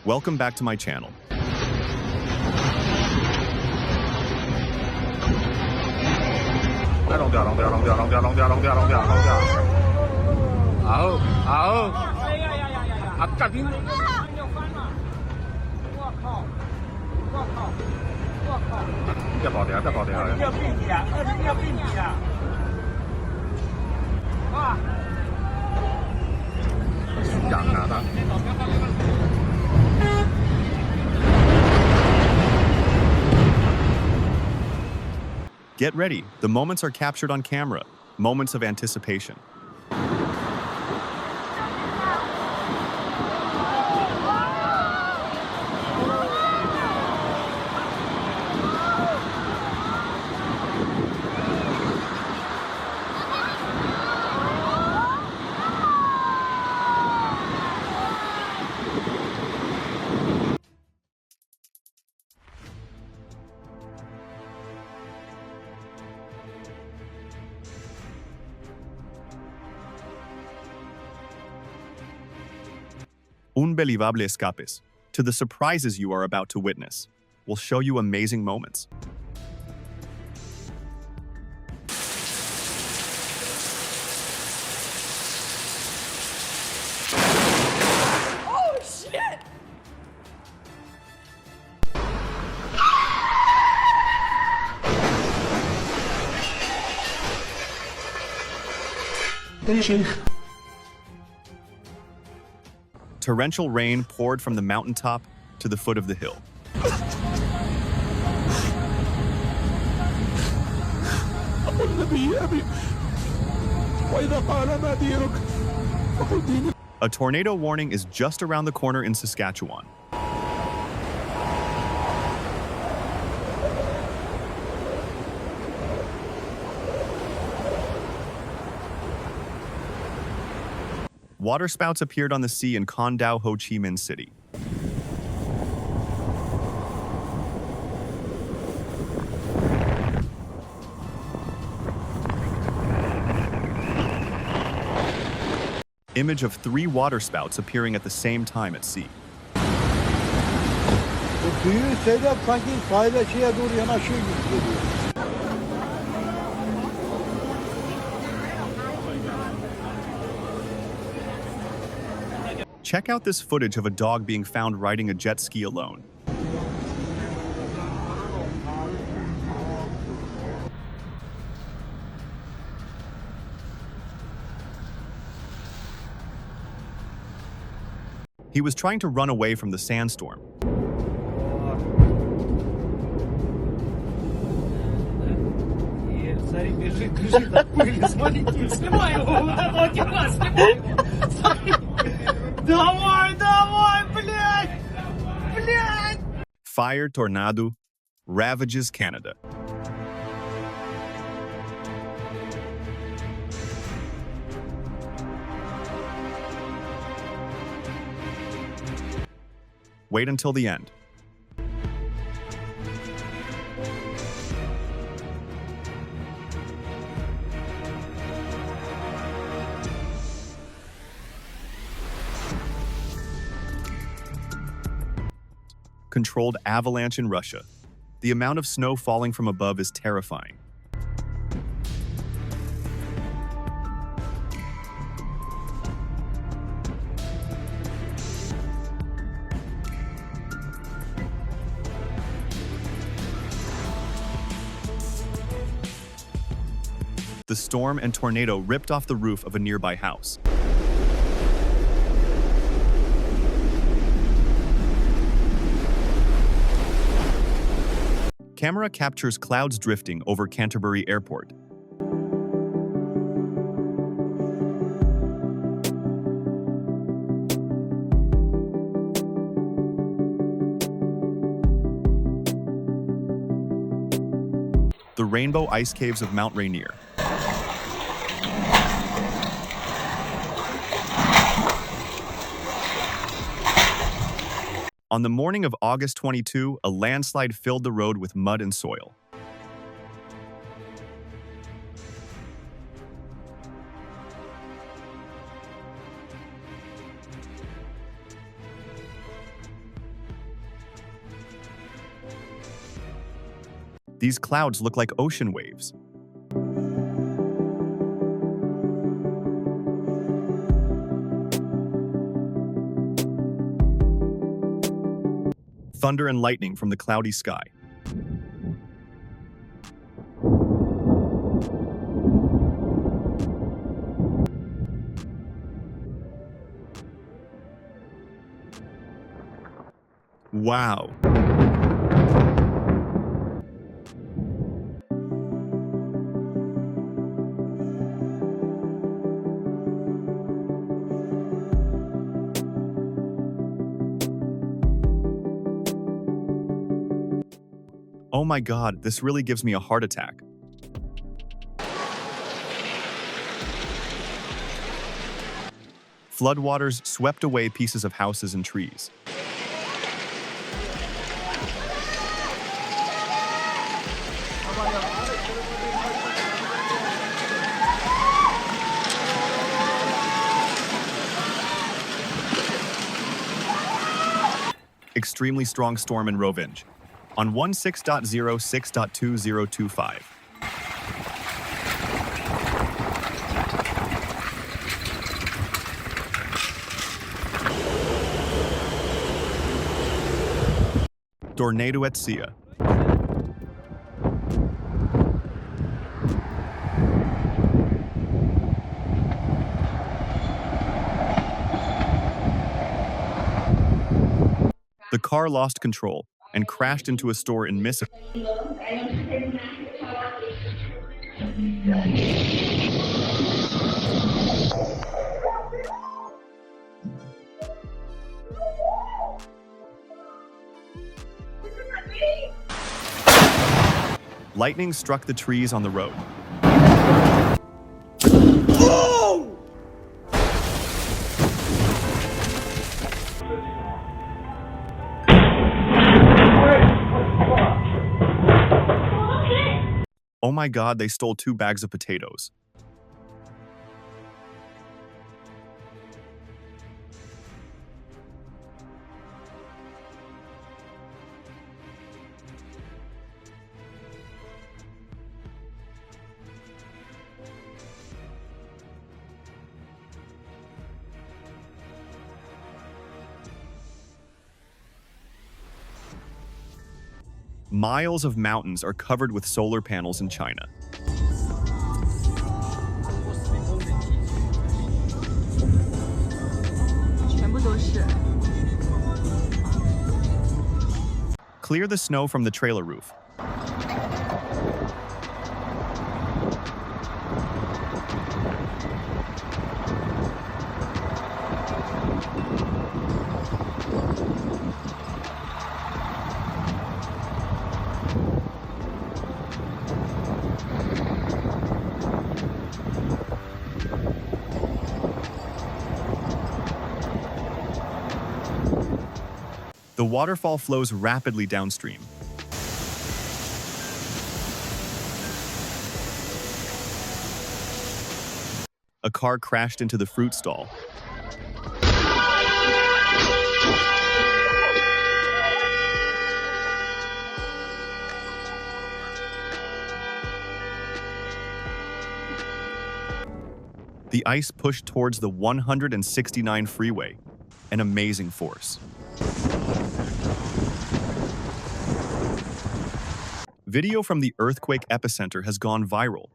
Welcome back to my channel. Get ready, the moments are captured on camera, moments of anticipation. Unbelievable escapes. To the surprises you are about to witness. We'll show you amazing moments. Oh shit! Torrential rain poured from the mountaintop to the foot of the hill. A tornado warning is just around the corner in Saskatchewan. Waterspouts appeared on the sea in Con Dao, Ho Chi Minh City. Image of 3 waterspouts appearing at the same time at sea. Büyük sebep sanki sahile şeye doğru yanaşıyor gibi geliyor. Check out this footage of a dog being found riding a jet ski alone. He was trying to run away from the sandstorm. Fire tornado ravages Canada. Wait until the end. Controlled avalanche in Russia. The amount of snow falling from above is terrifying. The storm and tornado ripped off the roof of a nearby house. Camera captures clouds drifting over Canterbury Airport. The rainbow ice caves of Mount Rainier. On the morning of August 22, a landslide filled the road with mud and soil. These clouds look like ocean waves. Thunder and lightning from the cloudy sky. Wow. Oh my God, this really gives me a heart attack. Floodwaters swept away pieces of houses and trees. Extremely strong storm in Rovinj on 16.06.2025. Tornado at Sia. The car lost control and crashed into a store in Mississippi. Lightning struck the trees on the road. Oh! Oh my God, they stole 2 bags of potatoes. Miles of mountains are covered with solar panels in China. Clear the snow from the trailer roof. The waterfall flows rapidly downstream. A car crashed into the fruit stall. The ice pushed towards the 169 freeway, an amazing force. Video from the earthquake epicenter has gone viral.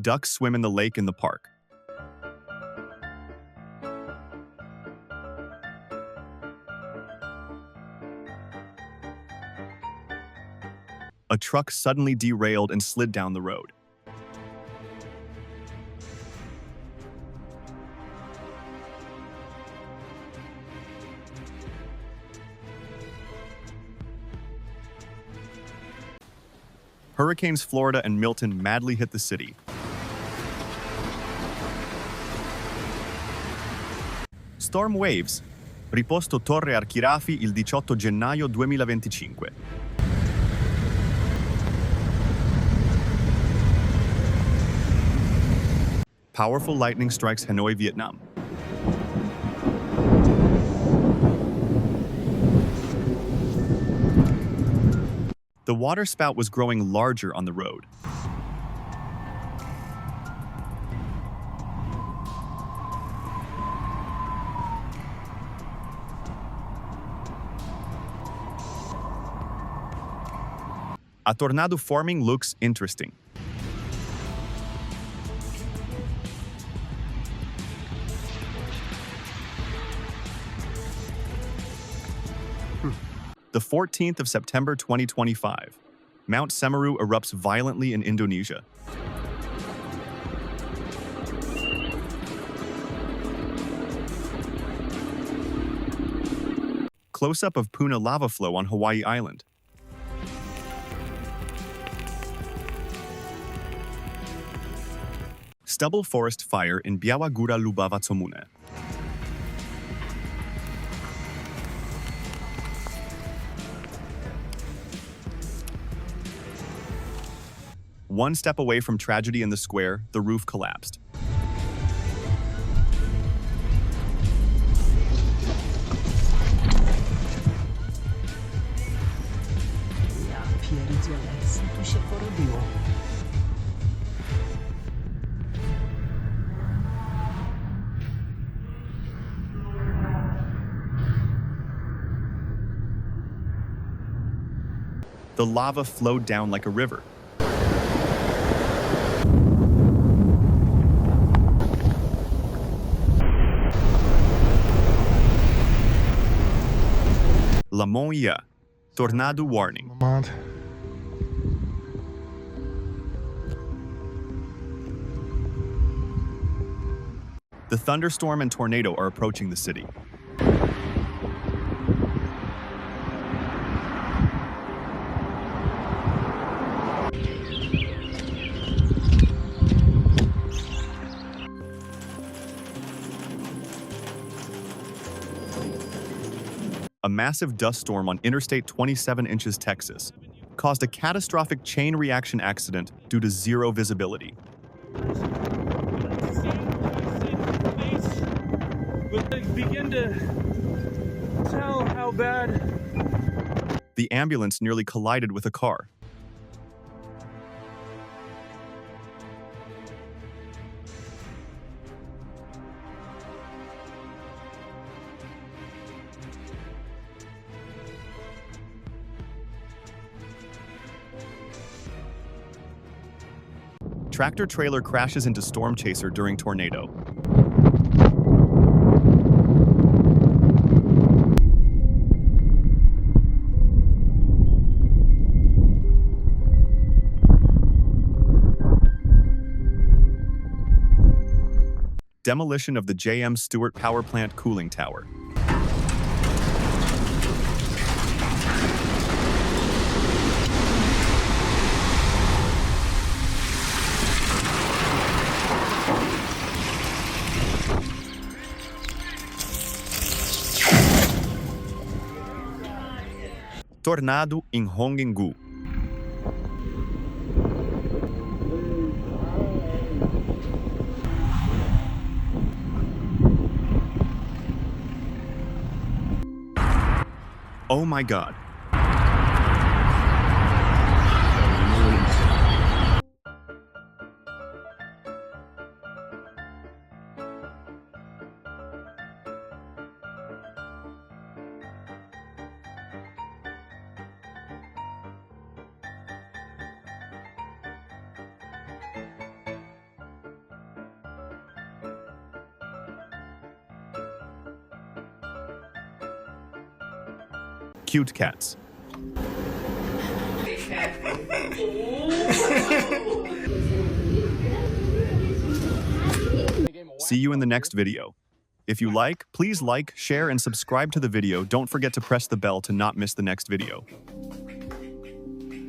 Ducks swim in the lake in the park. A truck suddenly derailed and slid down the road. Hurricanes Florida and Milton madly hit the city. Storm waves. Riposto Torre Archirafi il 18 gennaio 2025. Powerful lightning strikes Hanoi, Vietnam. The water spout was growing larger on the road. A tornado forming looks interesting. The 14th of September 2025. Mount Semeru erupts violently in Indonesia. Close-up of Puna lava flow on Hawaii Island. Stubble forest fire in Białagóra Lubawa Comune. One step away from tragedy in the square, the roof collapsed. Ja pierdzielę, co tu się porobiło? The lava flowed down like a river. La Moya, tornado warning. The thunderstorm and tornado are approaching the city. A massive dust storm on Interstate 27 inches, Texas, caused a catastrophic chain reaction accident due to zero visibility. Begin to tell how bad. The ambulance nearly collided with a car. Tractor trailer crashes into storm chaser during tornado. Demolition of the J.M. Stewart Power Plant cooling tower. Tornado em Hongingu. Oh my God. Cute cats. See you in the next video. If you like, please like, share, and subscribe to the video. Don't forget to press the bell to not miss the next video.